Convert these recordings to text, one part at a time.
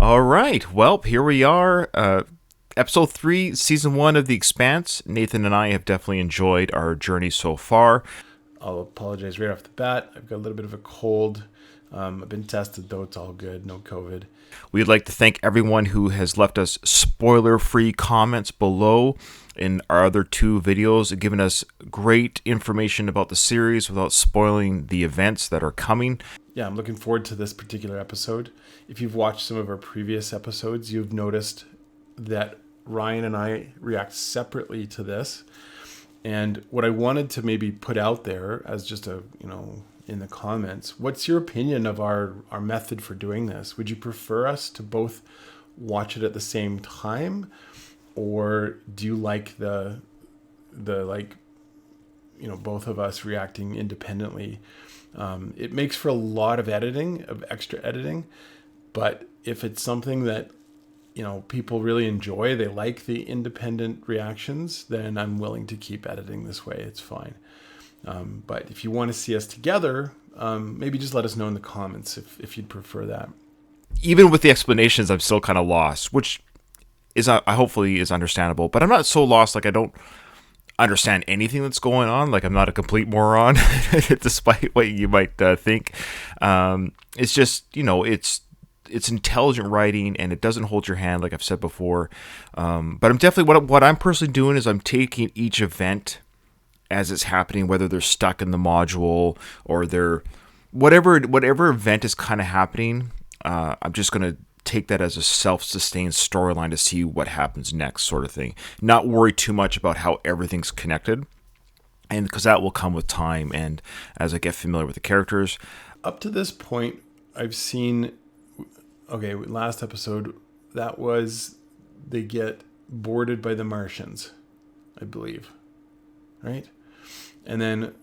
All right. Well, here we are. Episode 3, Season 1 of The Expanse. Nathan and I have definitely enjoyed our journey so far. I'll apologize right off the bat. I've got a little bit of a cold. I've been tested, though. It's all good. No COVID. We'd like to thank everyone who has left us spoiler-free comments below in our other 2 videos, giving us great information about the series without spoiling the events that are coming. Yeah, I'm looking forward to this particular episode. If you've watched some of our previous episodes, you've noticed that Ryan and I react separately to this. And what I wanted to maybe put out there as just a, in the comments, what's your opinion of our method for doing this? Would you prefer us to both watch it at the same time? Or do you like the both of us reacting independently? It makes for a lot of extra editing. But if it's something that, people really enjoy, they like the independent reactions, then I'm willing to keep editing this way. It's fine. But if you want to see us together, maybe just let us know in the comments if you'd prefer that. Even with the explanations, I'm still kind of lost, which is hopefully is understandable. But I'm not so lost like I don't understand anything that's going on. Like I'm not a complete moron, despite what you might think. It's just, it's intelligent writing and it doesn't hold your hand, like I've said before. But I'm definitely what I'm personally doing is I'm taking each event as it's happening, whether they're stuck in the module or they're whatever event is kind of happening. I'm just going to take that as a self-sustained storyline to see what happens next, sort of thing. Not worry too much about how everything's connected, and because that will come with time and as I get familiar with the characters. Up to this point, I've seen. Okay, last episode, that was they get boarded by the Martians, I believe, right? And then,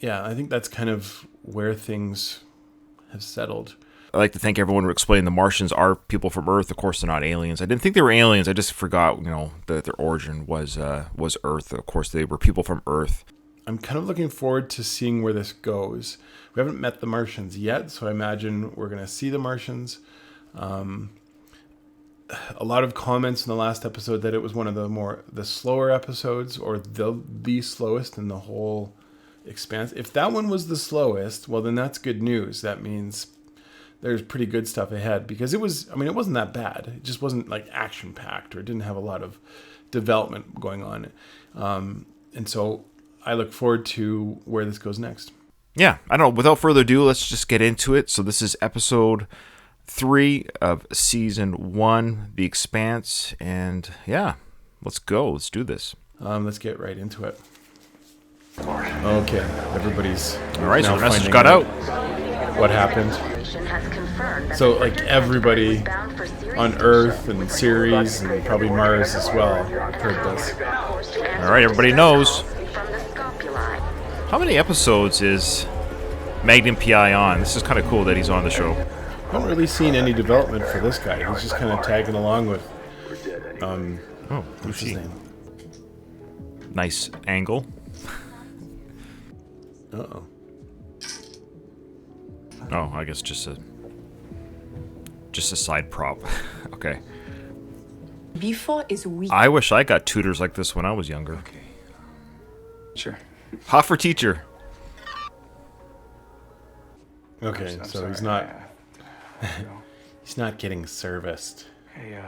yeah, I think that's kind of where things have settled. I'd like to thank everyone for explaining the Martians are people from Earth. Of course, they're not aliens. I didn't think they were aliens. I just forgot, that their origin was Earth. Of course, they were people from Earth. I'm kind of looking forward to seeing where this goes. We haven't met the Martians yet, so I imagine we're going to see the Martians. A lot of comments in the last episode that it was one of the slower episodes, or the slowest in the whole Expanse. If that one was the slowest, well, then that's good news. That means there's pretty good stuff ahead, because it wasn't that bad. It just wasn't like action packed, or it didn't have a lot of development going on. And so I look forward to where this goes next. Yeah, I don't know. Without further ado, let's just get into it. So this is episode 3 of Season 1, The Expanse, and yeah, let's go. Let's do this. Let's get right into it. Okay, everybody's all right. So the message got out. What happened? So, like everybody on Earth and Ceres and probably Mars as well heard this. All right, everybody knows. How many episodes is Magnum PI on? This is kind of cool that he's on the show. I haven't really seen any development for this guy. He's just kind of tagging along with, what's his name? Nice angle. Uh-oh. Oh, I guess just a side prop. Okay. Before is weak. I wish I got tutors like this when I was younger. Okay. Sure. Hot for teacher. Okay, I'm so sorry. he's not... He's not getting serviced. Hey,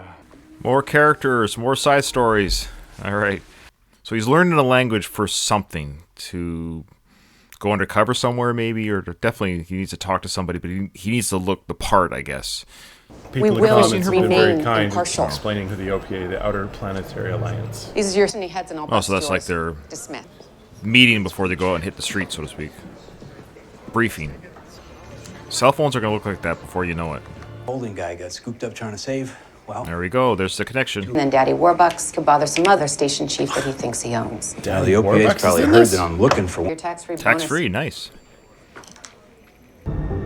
More characters, more side stories. All right. So he's learning a language for something, to go undercover somewhere maybe, or definitely he needs to talk to somebody, but he needs to look the part, I guess. People We in the will comments have been very remain kind impartial. explaining who the OPA, the Outer Planetary Alliance. These are your heads and all. Oh, so that's like their dismiss. meeting before they go out and hit the street, so to speak. Briefing. Cell phones are going to look like that before you know it. Holding guy got scooped up trying to save. Well, There we go. There's the connection. And then Daddy Warbucks could bother some other station chief that he thinks he owns. now the OPA's probably heard that I'm looking for Your one. tax-free bonus. Tax-free, nice.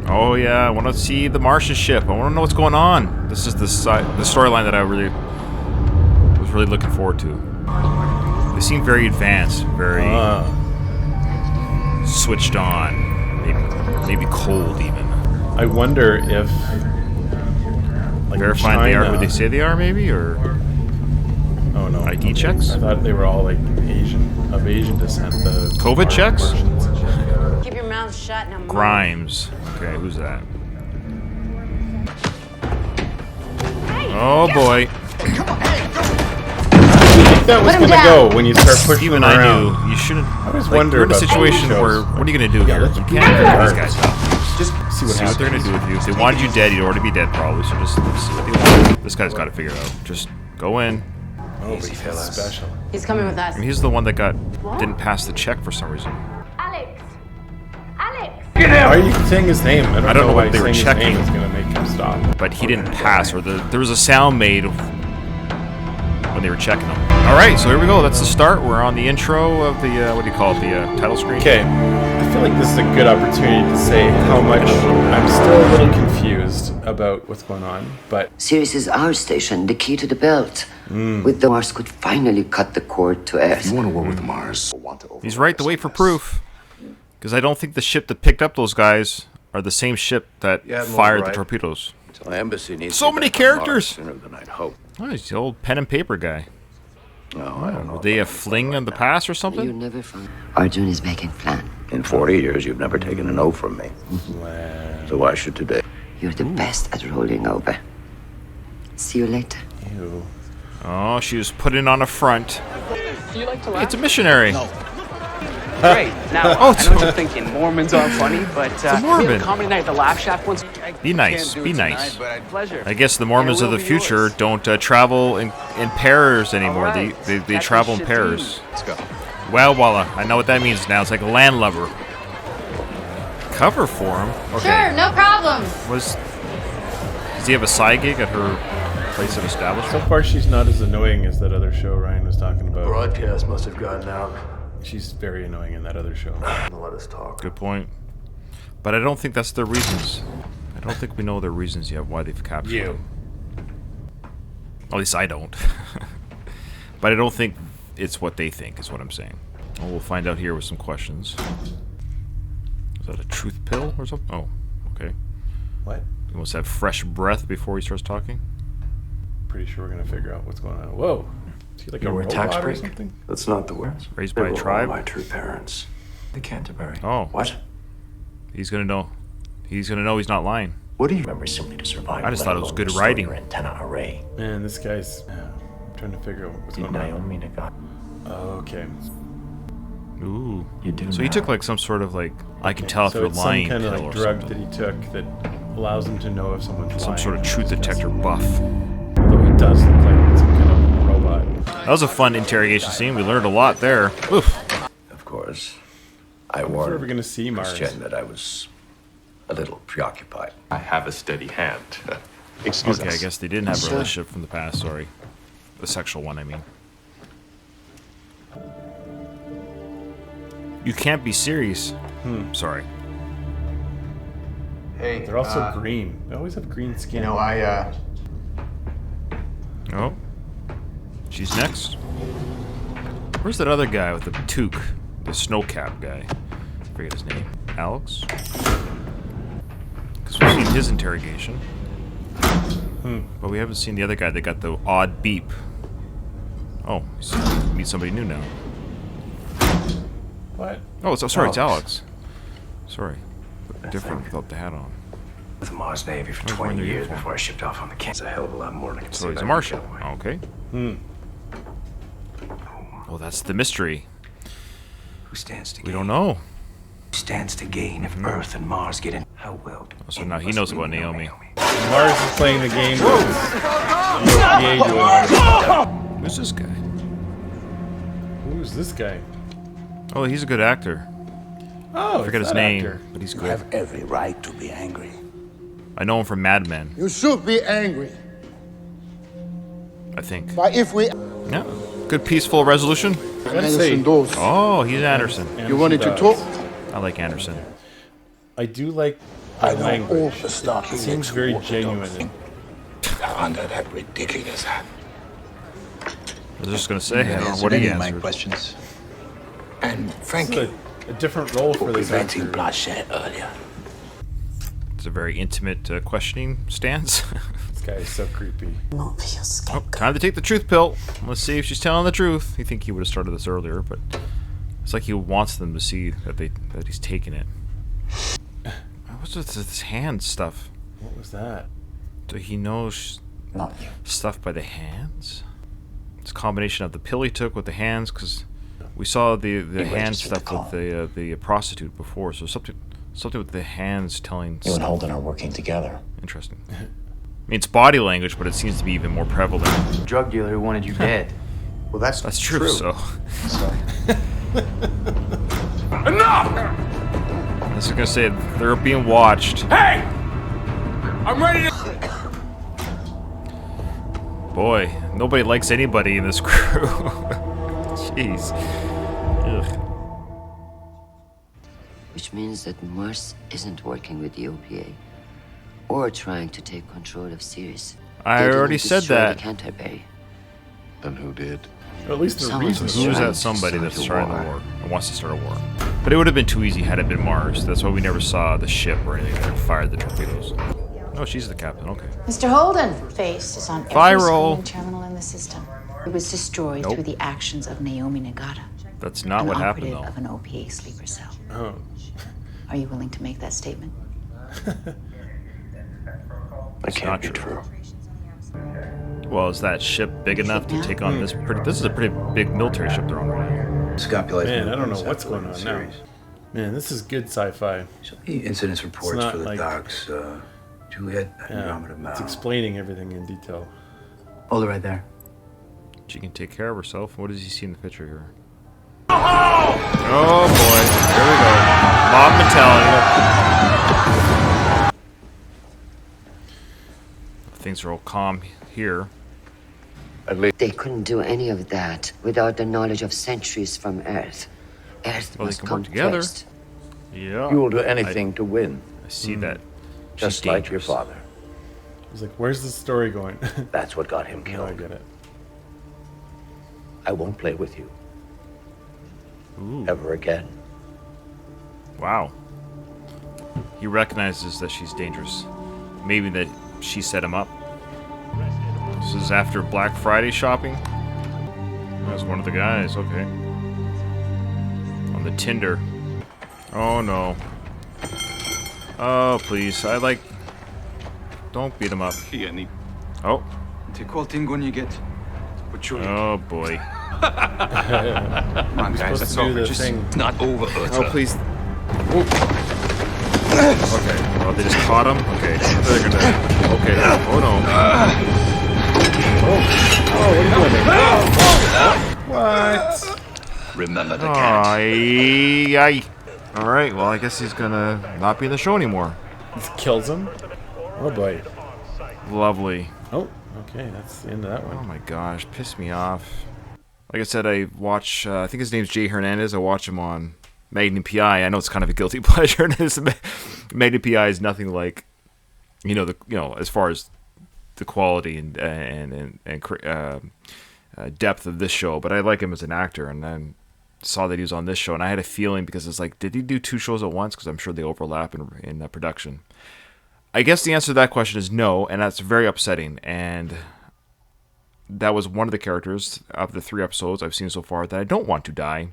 Oh yeah, I want to see the Martian ship. I want to know what's going on. This is the storyline that I was really looking forward to. They seem very advanced, very switched on, maybe cold even. I wonder if, like Verifying they are who China. they say they are, maybe, or Oh no. ID checks? I thought they were all like of Asian descent. The COVID checks? Martians and shit. Keep your mouth shut now. Grimes. Okay, who's that? Oh boy. That was Put him gonna down. go when you start pushing Even them I around. knew you shouldn't. always Like, wonder you're in a about situation shows. where what are you gonna do here? let's You beat can't the figure these guards. guys out. Just see See what they're gonna do with you. If they wanted you dead, you'd already be dead probably. So just see what they want. This guy's got to figure it out. Just go in. Oh, but he's special. He's coming with us. And he's the one that didn't pass the check for some reason. Alex! Alex! Why are you saying his name? I don't know know what why they were saying checking. his name is gonna make him stop. But he didn't pass, or there was a sound made when they were checking him. All right, so here we go. That's the start. We're on the intro of the what do you call it? The title screen. Okay, I feel like this is a good opportunity to say how much I'm still a little confused about what's going on, but Sirius is our station, the key to the belt. With the Mars could finally cut the cord to Earth. You want to war with Mars? He's right to wait for proof, because I don't think the ship that picked up those guys are the same ship that fired the torpedoes. The embassy needs So you many back on Mars characters. sooner than I'd hope. Oh, he's the old pen and paper guy. No, I don't know. Were they a fling in the past or You something? never find. Arjun is making plan. In 40 years, you've never taken a no from me. So why should today? You're the best at rolling over. See you later. ew. Oh, she was putting on a front. Do you like to laugh? It's a missionary. Great. Now, Oh, I know what you're thinking. Mormons are funny, but a we Mormon. had a comedy night at the Laugh Shack once. Be nice. Be nice. Pleasure. I guess the Mormons of the future don't travel in pairs anymore. Alright. They That's travel what in you should pairs. do. Let's go. Well, Walla, I know what that means now. It's like a landlubber. Cover for him? Okay. Sure, no problem. Does he have a side gig at her place of So establishment? far she's not as annoying as that other show Ryan was talking about. Broadcast must have gotten out. She's very annoying in that other show. Let us talk. Good point. But I don't think that's their reasons. I don't think we know their reasons yet why they've captured him. At least I don't. But I don't think it's what they think, is what I'm saying. Well, we'll find out here with some questions. Is that a truth pill or something? Oh, okay. What? He wants to have fresh breath before he starts talking. Pretty sure we're gonna figure out what's going on. Whoa. Is he like a You were a robot tax or break? something? That's not the word. Raised by a tribe. My true parents. The Canterbury. Oh. What? He's gonna know. He's gonna know he's not lying. What do you remember simply to survive? I just let thought it was alone good restore writing. Your antenna array. Man, this guy's. I'm trying to figure out what's Did going on. Naomi Nagai? Oh, okay. Ooh. You do. So he now. took like some sort of like I can tell if So you're it's lying some kind pill of or like drug something. that he took that allows him to know if someone's Some lying. sort of truth detector buff. Although he does look like some kind of robot. That was a fun interrogation scene. We learned a lot there. Oof. Of course, I We're warned ever gonna see Mars. Christian that I was a little preoccupied. I have a steady hand. Okay, I guess they didn't have a relationship from the past. Sorry, the sexual one. I mean, you can't be serious. Sorry. Hey, They're also green. They always have green skin. you know, Oh, she's next. Where's that other guy with the toque? The snow cap guy. I forget his name. Alex? Because we've seen his interrogation. But we haven't seen the other guy that got the odd beep. Oh, so we meet somebody new now. What? Oh, sorry, it's Alex. Sorry. Different without the hat on. With the Mars Navy for I was 20 wearing the years uniform. before I shipped off on the Cant. It's a hell of a lot more than I can So say he's a about Martian. you, Callaway. Okay. Well, that's the mystery. Who stands to We gain? don't know. Who stands to gain if Earth and Mars get in? How well? So now he knows about Naomi. Mars is playing the game. USDA doing it. Who's this guy? Who's this guy? Oh, he's a good actor. Oh, I forget his that name, actor. but he's You good. have every right to be angry. I know him from Mad Men, You should be angry. I think. But if we Yeah. Good peaceful resolution. Let's see. Anderson does, Oh, he's Anderson. you wanted to Anderson talk? does. I like Anderson. I do like I the know all language. the stock It seems very genuine. Under that ridiculous hat. I was just gonna say, I don't know what he answered. questions. And This frankly, is a different role for this preventing actor. bloodshed earlier. It's a very intimate questioning stance. It's guy is so creepy. Oh, time to take the truth pill. Let's see if she's telling the truth. You think he would have started this earlier, but it's like he wants them to see that he's taking it. What's with this hand stuff? What was that? Do he knows stuff by the hands? It's a combination of the pill he took with the hands, because we saw the hand stuff with the prostitute before. So something with the hands telling. You and Holden are working together. Interesting. I mean, it's body language, but it seems to be even more prevalent. Drug dealer who wanted you dead. Well, that's true. So. Enough! I was gonna say they're being watched. Hey! I'm ready to. Boy, nobody likes anybody in this crew. Jeez. Ugh. Which means that Mars isn't working with the OPA or trying to take control of Sirius. I They already didn't said destroy that. the Canterbury. Then who did? Or at least the Someone reason. was Who's trying that to somebody start that's a starting the war. war and wants to start a war? But it would have been too easy had it been Mars. That's why we never saw the ship or anything that fired the torpedoes. Oh, she's the captain. Okay. Mr. Holden, face is on every Viral. screening terminal in the system. It was destroyed Nope. through the actions of Naomi Nagata, That's not an what happened, operative though. of an OPA sleeper cell. Oh. Are you willing to make that statement? That can't be true. Well, is that ship big enough to take on this pretty... This is a pretty big military ship they're on right now. Man, I don't know what's going on now. Man, this is good sci-fi. The incidents reports not for the like- docks. Juliet, Andromeda It's Mount. explaining everything in detail. Hold it right there. She can take care of herself. What does he see in the picture here? Oh, boy. Here we go. Mob mentality. Things are all calm here. They couldn't do any of that without the knowledge of centuries from Earth. Earth Well, they must can come work together. first. Yeah. You will do anything to win, I see that. just She's like your dangerous. father. He's like, where's the story going? That's what got him Now I killed. get it. I won't play with you Ooh. ever again. Wow. He recognizes that she's dangerous. Maybe that she set him up. This is after Black Friday shopping. That's one of the guys, okay. On the Tinder. Oh no. Oh please, don't beat him up. Oh. Oh boy. Come on, guys, Supposed that's to do over. the Just thing. Not over, Oh please. Okay. Oh, they just caught him? Okay. They're gonna... Okay. Oh no. What? Remember the cat. Ay. Alright, well I guess he's gonna not be in the show anymore. He kills him? Oh boy. Lovely. Oh, okay, that's the end of that Oh one. my gosh, pissed me off. Like I said, I watch, I think his name's Jay Hernandez. I watch him on Magnum PI. I know it's kind of a guilty pleasure. Magnum PI is nothing like, as far as the quality and depth of this show. But I like him as an actor, and then saw that he was on this show, and I had a feeling because it's like, did he do two shows at once? Because I'm sure they overlap in production. I guess the answer to that question is no, and that's very upsetting. And that was one of the characters of the 3 episodes I've seen so far that I don't want to die.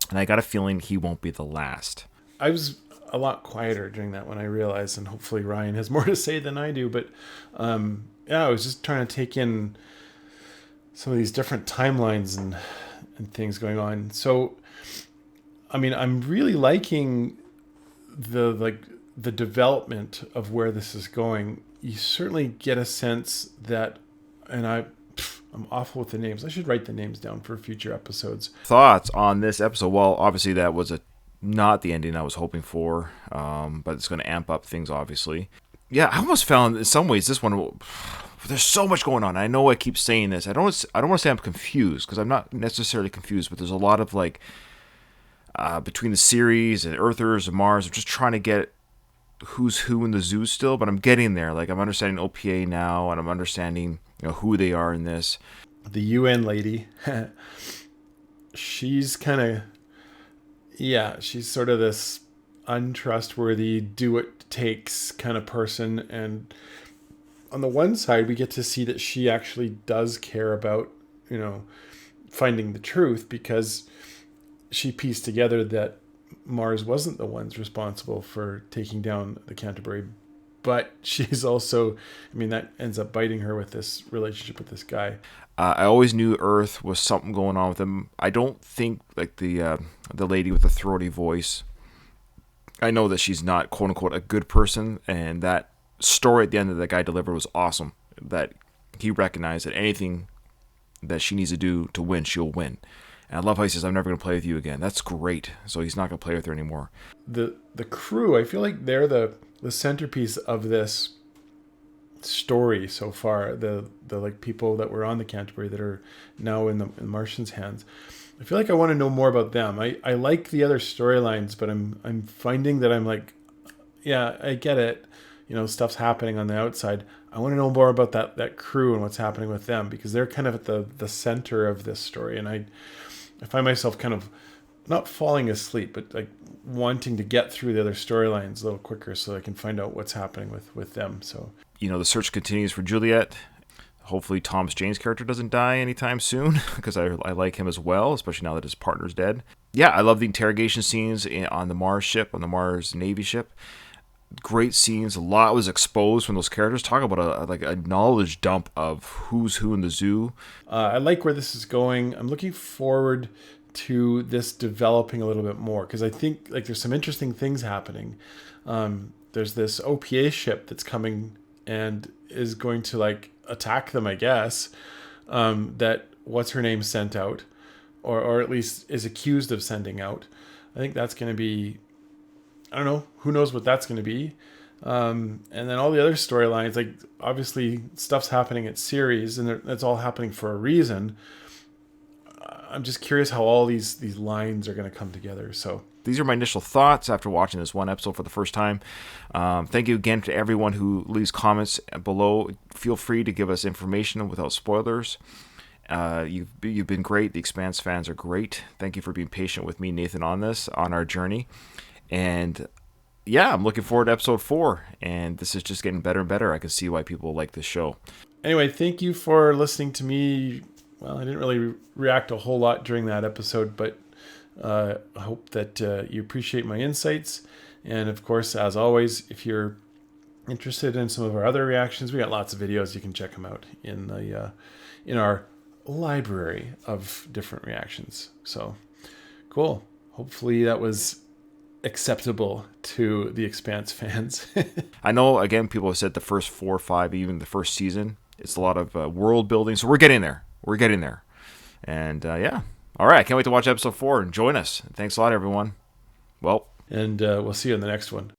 And I got a feeling he won't be the last. I was a lot quieter during that one, I realized, and hopefully Ryan has more to say than I do. But I was just trying to take in some of these different timelines and things going on. So, I mean, I'm really liking the development of where this is going. You certainly get a sense that, and I'm awful with the names. I should write the names down for future episodes. Thoughts on this episode? Well, obviously that was not the ending I was hoping for, but it's going to amp up things, obviously. Yeah, I almost found in some ways this one, there's so much going on. I know I keep saying this. I don't want to say I'm confused, because I'm not necessarily confused, but there's a lot of between the series and Earthers and Mars. I'm just trying to get who's who in the zoo still, but I'm getting there. Like, I'm understanding OPA now, and I'm understanding who they are in this. The UN lady, she's kind of, she's sort of this untrustworthy, do what it takes kind of person, and on the one side, we get to see that she actually does care about, finding the truth, because she pieced together that Mars wasn't the ones responsible for taking down the Canterbury. But she's also, that ends up biting her with this relationship with this guy. I always knew Earth was something going on with him. I don't think like the lady with the throaty voice. I know that she's not quote unquote a good person, and that story at the end that the guy delivered was awesome. That he recognized that anything that she needs to do to win, she'll win. And I love how he says, "I'm never going to play with you again." That's great. So he's not going to play with her anymore. The crew, I feel like they're the centerpiece of this story so far. The like people that were on the Canterbury that are now in the Martians' hands. I feel like I want to know more about them. I like the other storylines, but I'm finding that I'm like, yeah, I get it. Stuff's happening on the outside. I want to know more about that crew and what's happening with them, because they're kind of at the center of this story. And I find myself kind of not falling asleep, but like wanting to get through the other storylines a little quicker so I can find out what's happening with them. So, the search continues for Juliet. Hopefully Thomas Jane's character doesn't die anytime soon, because I like him as well, especially now that his partner's dead. Yeah, I love the interrogation scenes on the Mars ship, on the Mars Navy ship. Great scenes. A lot was exposed from those characters. Talk about a knowledge dump of who's who in the zoo. I like where this is going. I'm looking forward to this developing a little bit more, because I think like there's some interesting things happening. There's this OPA ship that's coming and is going to like attack them, I guess. That what's her name sent out, or at least is accused of sending out. I think that's going to be, I don't know, who knows what that's going to be. And then all the other storylines, like obviously stuff's happening at Ceres, and it's all happening for a reason. I'm just curious how all these lines are going to come together. So these are my initial thoughts after watching this one episode for the first time. Thank you again to everyone who leaves comments below. Feel free to give us information without spoilers. You've been great. The Expanse fans are great. Thank you for being patient with me, Nathan, on our journey. And yeah, I'm looking forward to episode 4. And this is just getting better and better. I can see why people like this show. Anyway, thank you for listening to me. Well, I didn't really react a whole lot during that episode, but I hope that you appreciate my insights. And of course, as always, if you're interested in some of our other reactions, we got lots of videos. You can check them out in our library of different reactions. So cool. Hopefully that was acceptable to the Expanse fans. I know, again, people have said the first 4 or 5, even the first season, it's a lot of world building. So we're getting there. And yeah. All right. I can't wait to watch episode 4 and join us. Thanks a lot, everyone. Well, and we'll see you in the next one.